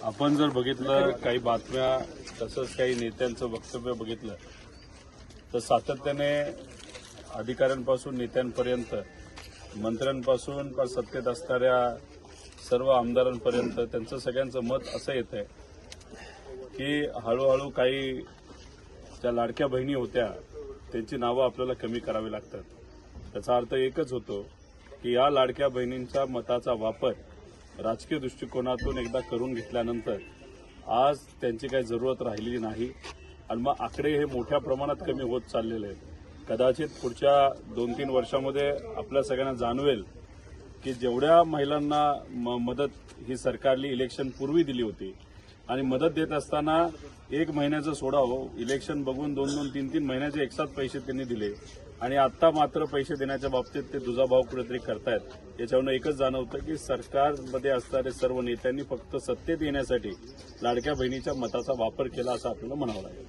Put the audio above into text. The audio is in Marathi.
आपण जर बघितलं काही बातम्या तसंच काही नेत्यांचं वक्तव्य बघितलं तर सातत्याने अधिकाऱ्यांपासून नेत्यांपर्यंत मंत्र्यांपासून सत्तेत असणाऱ्या सर्व आमदारांपर्यंत त्यांचं सगळ्यांचं मत असं येत आहे की हळूहळू काही ज्या लाडक्या बहिणी होत्या त्यांची नावं आपल्याला कमी करावी लागतात। त्याचा अर्थ एकच होतो की या लाडक्या बहिणींच्या मताचा वापर राजकीय दृष्टिकोनातून एकदा करून घेतल्यानंतर आज त्यांची काही जरूरत राहिलेली नाही आणि मग आकडे हे मोठ्या प्रमाणात कमी होत चाललेले आहेत। कदाचित पुढच्या 2-3 वर्षामध्ये आपल्या सगळ्यांना जाणवेल की जेवढ्या महिलांना मदत ही सरकारने इलेक्शन पूर्वी दिली होती आणि मदत देत असताना 1 महिन्याचं सोडावं इलेक्शन बघून 2-2, 3-3 महिन्याचे एकसाथ पैसे त्यांनी दिले आणि आता मात्र पैसे देण्याच्या बाबतीत ते दुजाभाव कुठेतरी करतायत। याच्यावरून एकच जाणवतं की सरकारमध्ये असणारे सर्व नेत्यांनी फक्त सत्तेत येण्यासाठी लाडक्या बहिणीच्या मताचा वापर केला असं आपल्याला म्हणावं लागेल।